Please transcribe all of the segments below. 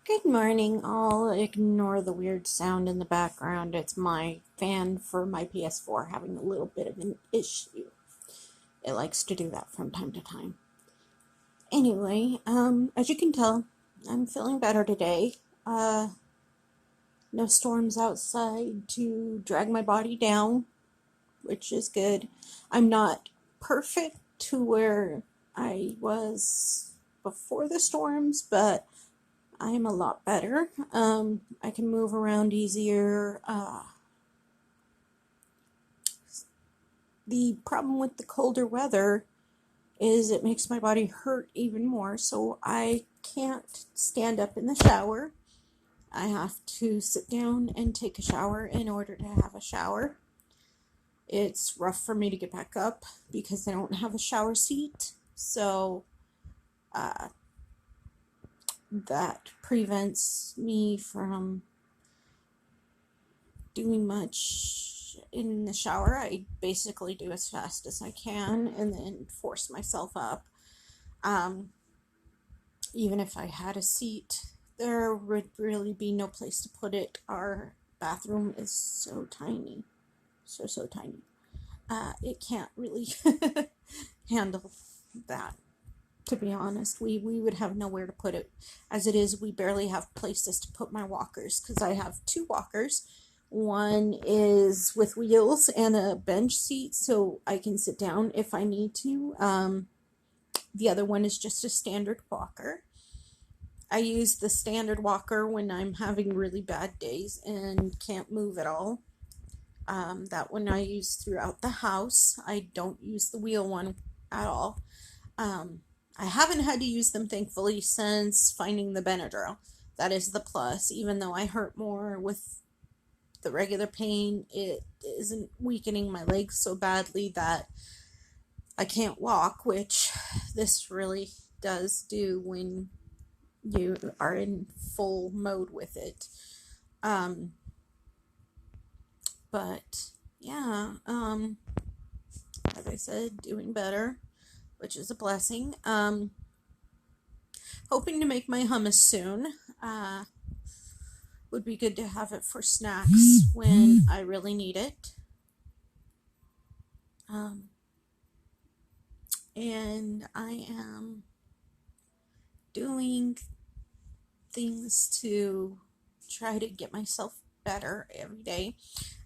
Good morning, all. Ignore the weird sound in the background. It's my fan for my PS4 having a little bit of an issue. It likes to do that from time to time. Anyway, as you can tell, I'm feeling better today. No storms outside to drag my body down, which is good. I'm not perfect to where I was before the storms, but I am a lot better. I can move around easier. The problem with the colder weather is it makes my body hurt even more, so I can't stand up in the shower. I have to sit down and take a shower in order to have a shower. It's rough for me to get back up because I don't have a shower seat, so uh, that prevents me from doing much in the shower. I basically do as fast as I can and then force myself up. Um, Even if I had a seat, there would really be no place to put it. Our bathroom is so tiny, so tiny. It can't really handle that. To be honest, we would have nowhere to put it. As it is, we barely have places to put my walkers because I have two walkers. One is with wheels and a bench seat so I can sit down if I need to. The other one is just a standard walker. I use the standard walker when I'm having really bad days and can't move at all. That one I use throughout the house. I don't use the wheel one at all. Um, I haven't had to use them, thankfully, since finding the Benadryl. That is the plus. Even though I hurt more with the regular pain, it isn't weakening my legs so badly that I can't walk, which this really does do when you are in full mode with it. Um, but yeah, as I said, doing better, which is a blessing. Hoping to make my hummus soon. Would be good to have it for snacks when I really need it. Um, and I am doing things to try to get myself better every day.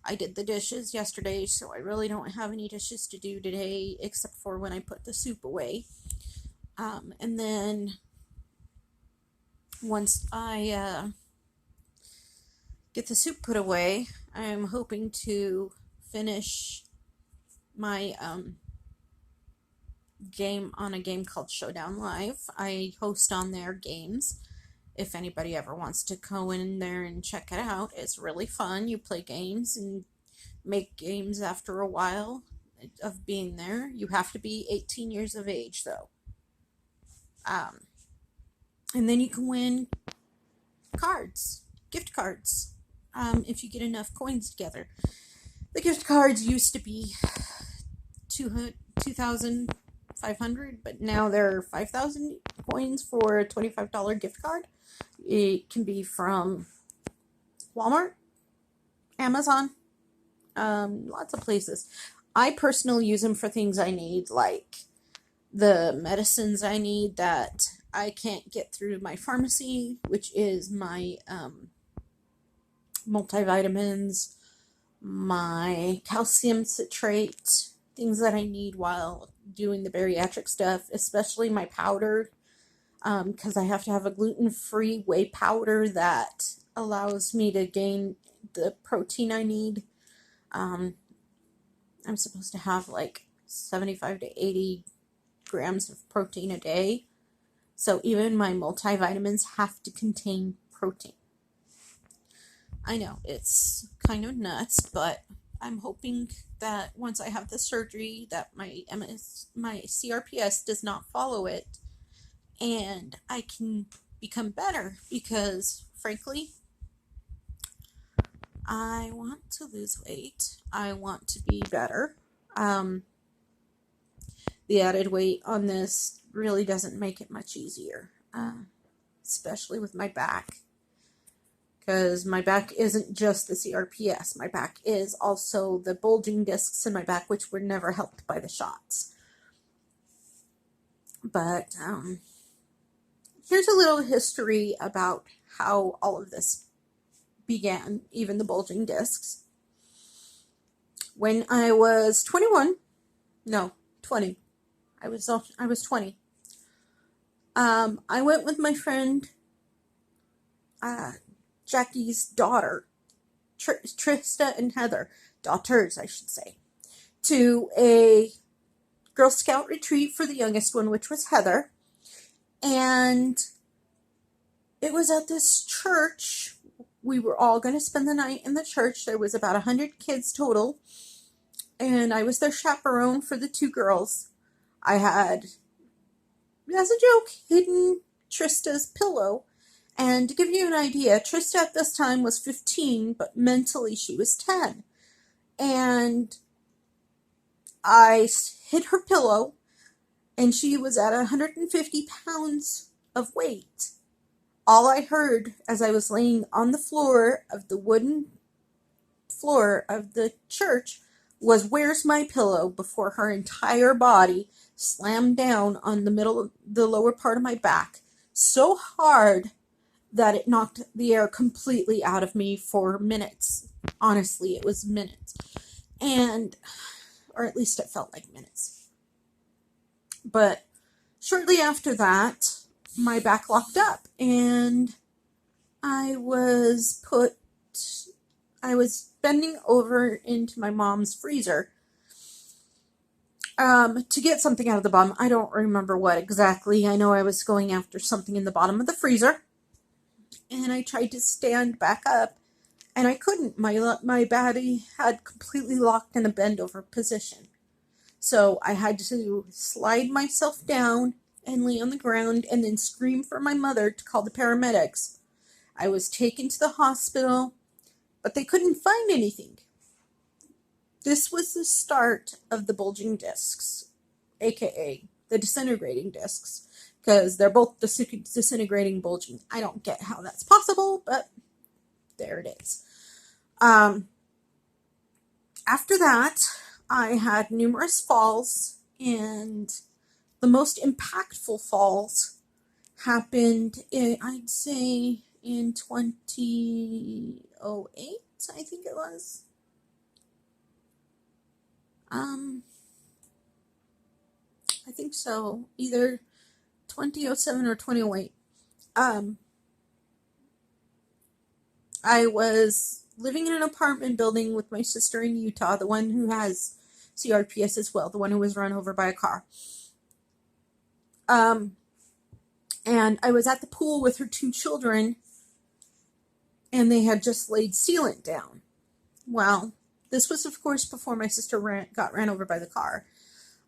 I did the dishes yesterday, so I really don't have any dishes to do today except for when I put the soup away. And then once I get the soup put away, I'm hoping to finish my game on a game called Showdown Live. I host on their games. If anybody ever wants to go in there and check it out, it's really fun. You play games and make games after a while of being there. You have to be 18 years of age, though. Um, and then you can win cards, gift cards, if you get enough coins together. The gift cards used to be 2,500, but now they're 5,000 coins for a $25 gift card. It can be from Walmart, Amazon, lots of places. I personally use them for things I need, like the medicines I need that I can't get through my pharmacy, which is my multivitamins, my calcium citrate, things that I need while doing the bariatric stuff, especially my powder, because I have to have a gluten-free whey powder that allows me to gain the protein I need. Um, I'm supposed to have like 75 to 80 grams of protein a day. So even my multivitamins have to contain protein. I know it's kind of nuts, but I'm hoping that once I have the surgery that my CRPS does not follow it and I can become better because frankly I want to lose weight. I want to be better. Um, the added weight on this really doesn't make it much easier, especially with my back. because my back isn't just the CRPS. My back is also the bulging discs in my back, which were never helped by the shots. But here's a little history about how all of this began, even the bulging discs. When I was 21, no, 20, I was 20. I went with my friend Jackie's daughter, Trista and Heather, daughters, I should say, to a Girl Scout retreat for the youngest one, which was Heather. And it was at this church. We were all going to spend the night in the church. There was about 100 kids total. And I was their chaperone for the two girls. I had, as a joke, hidden Trista's pillow. And to give you an idea, Trista at this time was 15, but mentally she was 10. And I hid her pillow, and she was at 150 pounds of weight. All I heard as I was laying on the floor of the wooden floor of the church was, "Where's my pillow?" before her entire body slammed down on the lower part of my back so hard that it knocked the air completely out of me for minutes. Honestly, it was minutes. Or at least it felt like minutes. But shortly after that, my back locked up, and I was bending over into my mom's freezer to get something out of the bottom. I don't remember what exactly. I know I was going after something in the bottom of the freezer, and I tried to stand back up, and I couldn't. My body had completely locked in a bend over position. So I had to slide myself down and lay on the ground and then scream for my mother to call the paramedics. I was taken to the hospital, but they couldn't find anything. This was the start of the bulging discs, aka the disintegrating discs, because they're both disintegrating bulging. I don't get how that's possible, but there it is. After that, I had numerous falls, and the most impactful falls happened I'd say in 2008, I think it was. I think so, either 2007 or 2008. I was living in an apartment building with my sister in Utah, the one who has CRPS as well, the one who was run over by a car. And I was at the pool with her two children, and they had just laid sealant down. Well, this was, of course, before my sister got ran over by the car.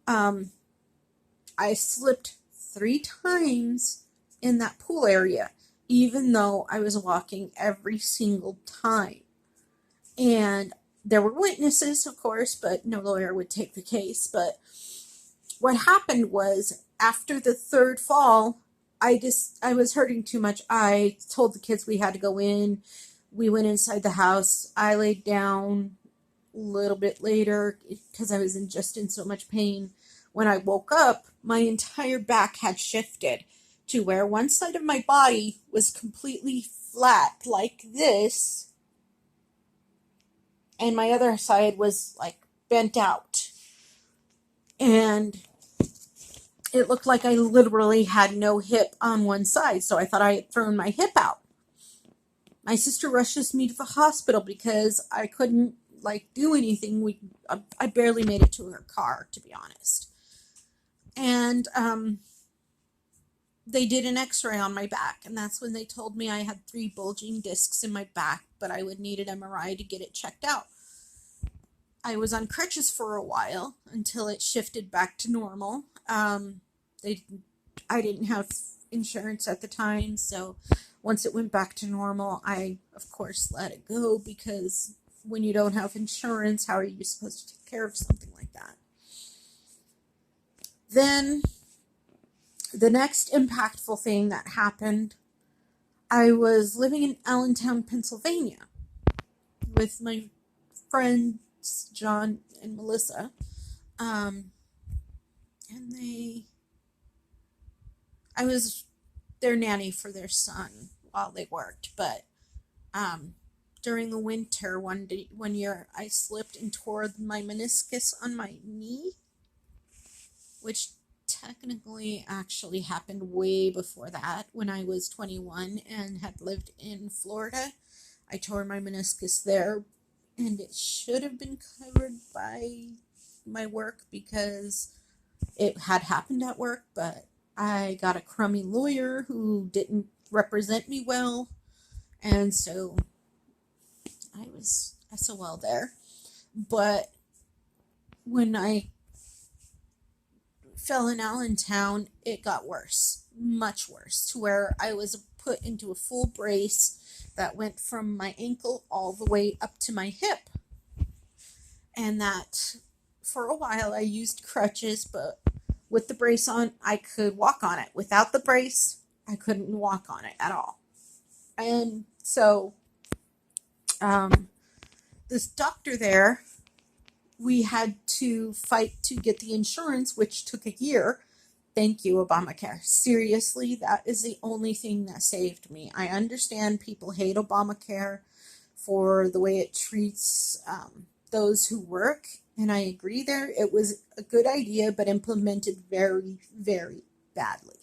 I slipped 3 times in that pool area, even though I was walking every single time. And there were witnesses, of course, but no lawyer would take the case. But what happened was, after the 3rd fall, I was hurting too much. I told the kids we had to go in. We went inside the house. I laid down a little bit later because I was just in so much pain. When I woke up, my entire back had shifted to where one side of my body was completely flat like this, and my other side was like bent out. And it looked like I literally had no hip on one side, so I thought I had thrown my hip out. My sister rushes me to the hospital because I couldn't do anything. I barely made it to her car, to be honest. And they did an x-ray on my back, and that's when they told me I had 3 bulging discs in my back, but I would need an MRI to get it checked out. I was on crutches for a while until it shifted back to normal. I didn't have insurance at the time, so once it went back to normal, I, of course, let it go, because when you don't have insurance, how are you supposed to take care of something like that? Then, the next impactful thing that happened I was living in Allentown, Pennsylvania with my friends John and Melissa. Um, and I was their nanny for their son while they worked, but um, during the winter, one year, I slipped and tore my meniscus on my knee, which technically actually happened way before that when I was 21 and had lived in Florida. I tore my meniscus there, and it should have been covered by my work because it had happened at work, but I got a crummy lawyer who didn't represent me well, and so I was SOL there. But when I fell in Allentown, it got worse, much worse, to where I was put into a full brace that went from my ankle all the way up to my hip. And that for a while I used crutches, but with the brace on, I could walk on it. Without the brace, I couldn't walk on it at all. And so, this doctor there, we had to fight to get the insurance, which took a year. Thank you, Obamacare. Seriously, that is the only thing that saved me. I understand people hate Obamacare for the way it treats those who work, and I agree there. It was a good idea, but implemented very, very badly.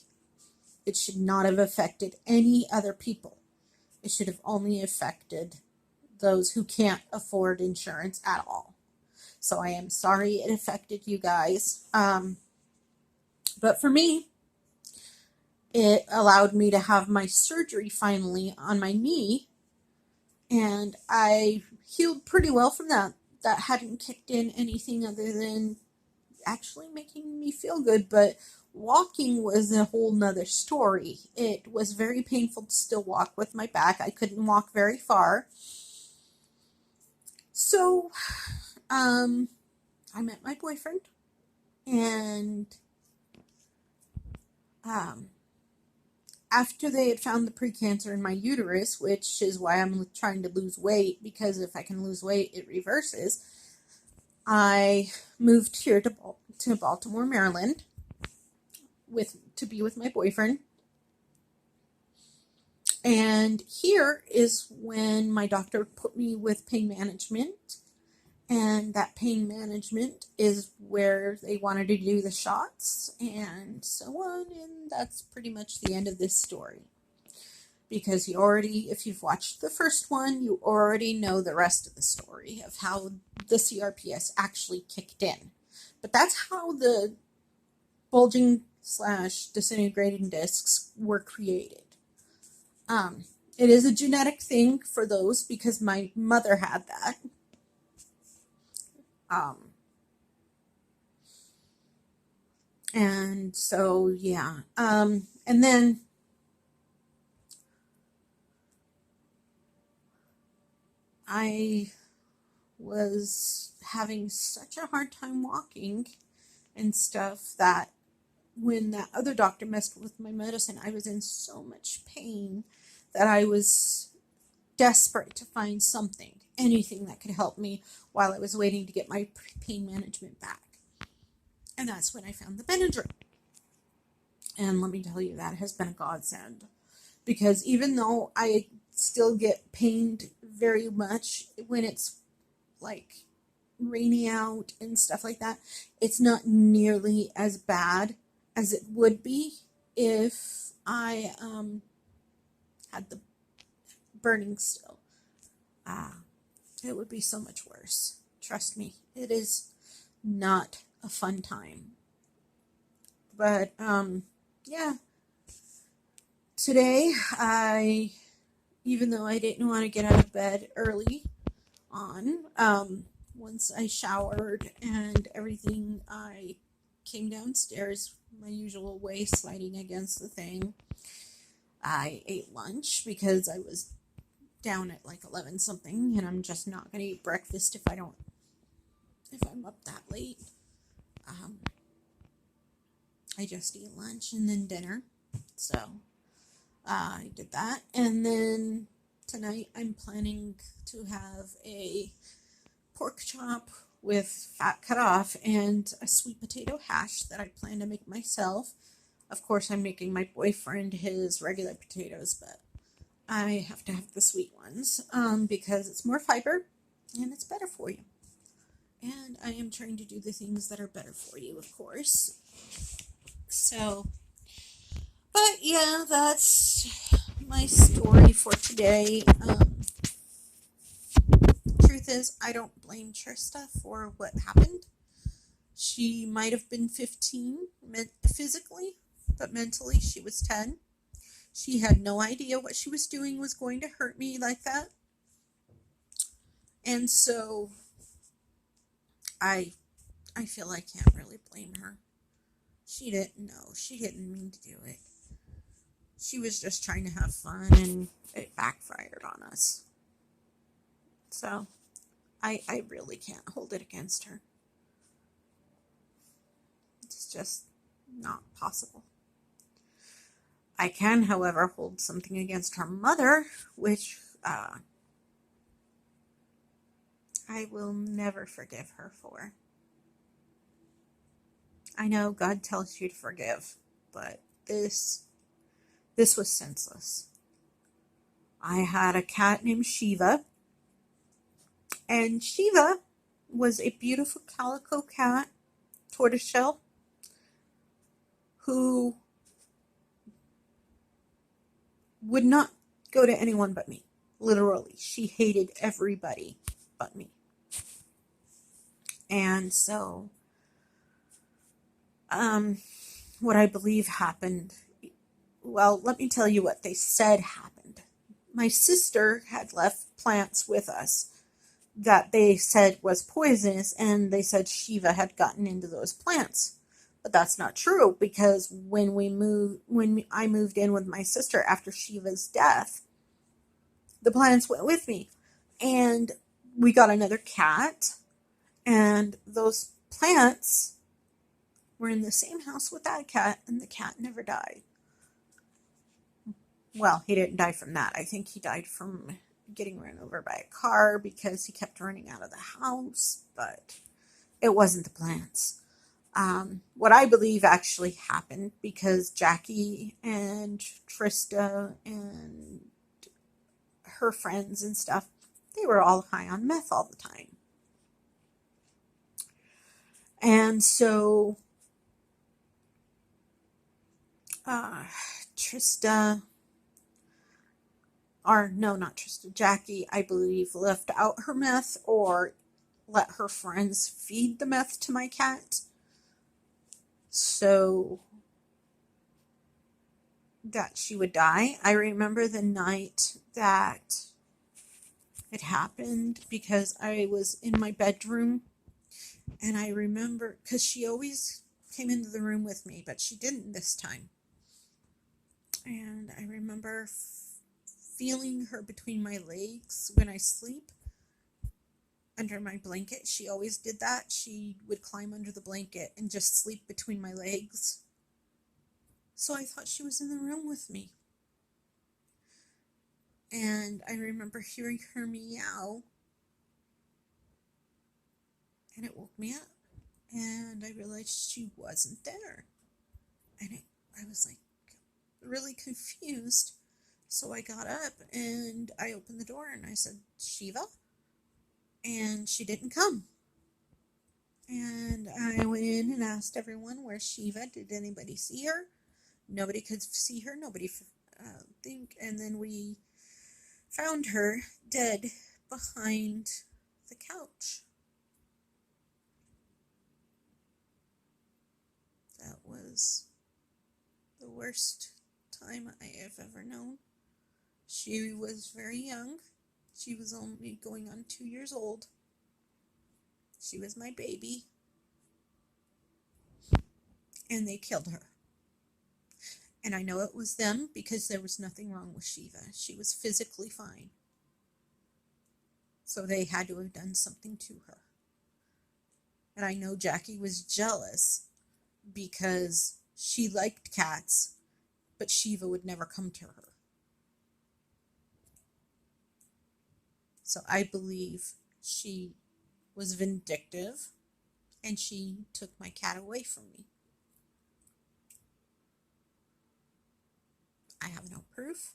It should not have affected any other people. It should have only affected those who can't afford insurance at all. So I am sorry it affected you guys. But for me, it allowed me to have my surgery finally on my knee, and I healed pretty well from that. That hadn't kicked in anything other than actually making me feel good, but walking was a whole nother story. It was very painful to still walk with my back. I couldn't walk very far. So, I met my boyfriend, and um, after they had found the precancer in my uterus, which is why I'm trying to lose weight, because if I can lose weight, it reverses, I moved here to Baltimore, Maryland, to be with my boyfriend. And here is when my doctor put me with pain management, and that pain management is where they wanted to do the shots and so on, and that's pretty much the end of this story. Because if you've watched the first one, you already know the rest of the story of how the CRPS actually kicked in. But that's how the bulging / disintegrating discs were created. It is a genetic thing for those because my mother had that. And so, yeah. And then I was having such a hard time walking and stuff that when that other doctor messed with my medicine, I was in so much pain that I was desperate to find something, anything that could help me while I was waiting to get my pain management back. And that's when I found the Benadryl. And let me tell you, that has been a godsend. Because even though I still get pained very much when it's like rainy out and stuff like that, it's not nearly as bad as it would be if I had the burning still. It would be so much worse. Trust me, it is not a fun time. But yeah, today even though I didn't want to get out of bed early once I showered and everything, I came downstairs my usual way, sliding against the thing. I ate lunch because I was down at like 11 something, and I'm just not going to eat breakfast if I'm up that late. I just eat lunch and then dinner. So, I did that. And then tonight I'm planning to have a pork chop with fat cut off and a sweet potato hash that I plan to make myself. Of course, I'm making my boyfriend his regular potatoes, but I have to have the sweet ones because it's more fiber and it's better for you. And I am trying to do the things that are better for you, of course. So, but yeah, that's my story for today. Truth is, I don't blame Trista for what happened. She might have been 15 physically, but mentally she was 10. She had no idea what she was doing was going to hurt me like that. And so I feel I can't really blame her. She didn't know. She didn't mean to do it. She was just trying to have fun and it backfired on us. So I really can't hold it against her. It's just not possible. I can, however, hold something against her mother, which I will never forgive her for. I know God tells you to forgive, but this was senseless. I had a cat named Shiva, and Shiva was a beautiful calico cat, tortoiseshell, who would not go to anyone but me. Literally, she hated everybody but me. And so, what I believe happened, well, let me tell you what they said happened. My sister had left plants with us that they said was poisonous, and they said Shiva had gotten into those plants. But that's not true, because when I moved in with my sister after Shiva's death, the plants went with me. And we got another cat, and those plants were in the same house with that cat, and the cat never died. Well, he didn't die from that. I think he died from getting run over by a car because he kept running out of the house, but it wasn't the plants. What I believe actually happened, because Jackie and Trista and her friends and stuff, they were all high on meth all the time. And so Trista, or no, not Trista, Jackie, I believe, left out her meth or let her friends feed the meth to my cat, so that she would die. I remember the night that it happened because I was in my bedroom, and I remember, because she always came into the room with me, but she didn't this time. And I remember feeling her between my legs when I sleep under my blanket. She always did that. She would climb under the blanket and just sleep between my legs. So I thought she was in the room with me. And I remember hearing her meow, and it woke me up. And I realized she wasn't there. And I was like really confused. So I got up and I opened the door and I said, Shiva? And she didn't come. And I went in and asked everyone, where's Shiva? Did anybody see her? Nobody could see her. Nobody think. And then we found her dead behind the couch. That was the worst time I have ever known. She was very young. She was only going on 2 years old. She was my baby. And they killed her. And I know it was them because there was nothing wrong with Shiva. She was physically fine. So they had to have done something to her. And I know Jackie was jealous because she liked cats, but Shiva would never come to her. So I believe she was vindictive and she took my cat away from me. I have no proof,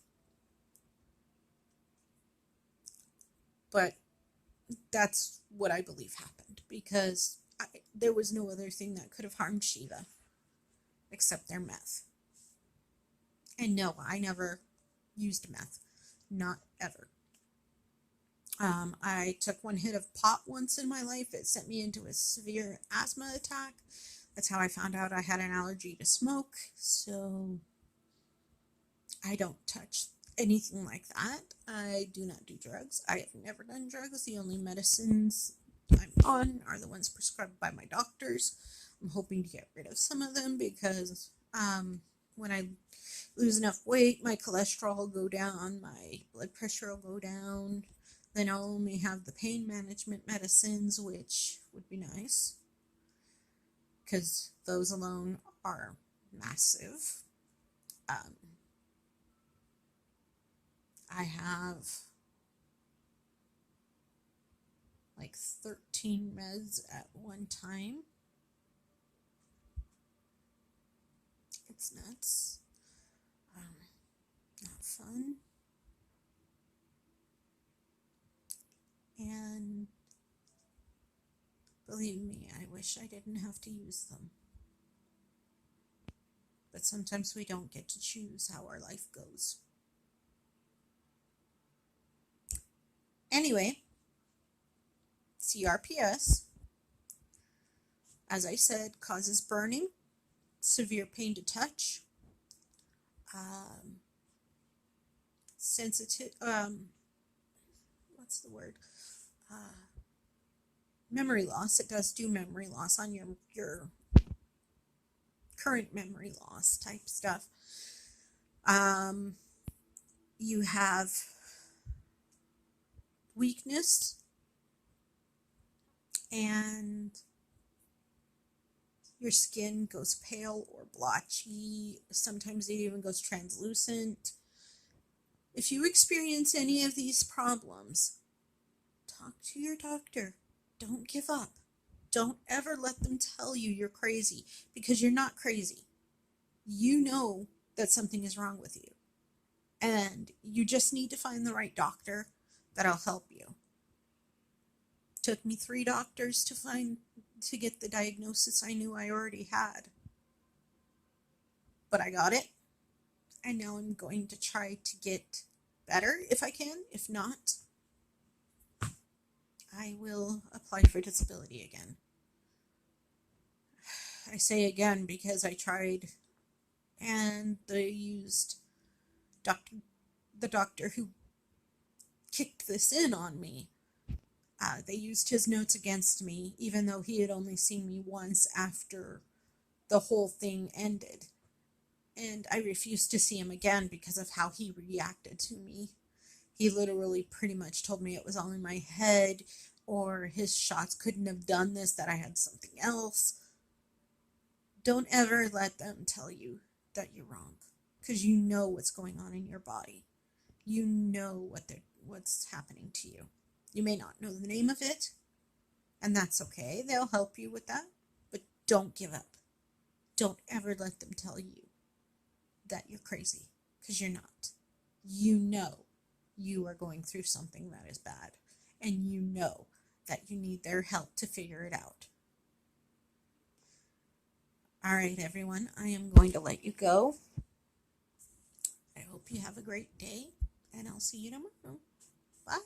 but that's what I believe happened because there was no other thing that could have harmed Shiva except their meth. And no, I never used meth. Not ever. I took one hit of pot once in my life. It sent me into a severe asthma attack. That's how I found out I had an allergy to smoke. So I don't touch anything like that. I do not do drugs. I have never done drugs. The only medicines I'm on are the ones prescribed by my doctors. I'm hoping to get rid of some of them because when I lose enough weight, my cholesterol will go down, my blood pressure will go down. Then I'll only have the pain management medicines, which would be nice because those alone are massive. I have like 13 meds at one time. It's nuts. Not fun. And believe me, I wish I didn't have to use them. But sometimes we don't get to choose how our life goes. Anyway, CRPS, as I said, causes burning, severe pain to touch, sensitive, what's the word? Memory loss. It does do memory loss on your current memory loss type stuff. You have weakness and your skin goes pale or blotchy. Sometimes it even goes translucent. If you experience any of these problems, talk to your doctor. Don't give up. Don't ever let them tell you you're crazy because you're not crazy. You know that something is wrong with you. And you just need to find the right doctor that'll help you. Took me 3 doctors to get the diagnosis I knew I already had. But I got it. And now I'm going to try to get better if I can. If not, I will apply for disability again. I say again because I tried and they used the doctor who kicked this in on me. They used his notes against me, even though he had only seen me once after the whole thing ended. And I refused to see him again because of how he reacted to me. He literally pretty much told me it was all in my head, or his shots couldn't have done this, that I had something else. Don't ever let them tell you that you're wrong, because you know what's going on in your body. You know what's happening to you. You may not know the name of it, and that's okay. They'll help you with that, but don't give up. Don't ever let them tell you that you're crazy, because you're not. You know you are going through something that is bad, and you know that you need their help to figure it out. All right, everyone, I am going to let you go. I hope you have a great day, and I'll see you tomorrow. Bye.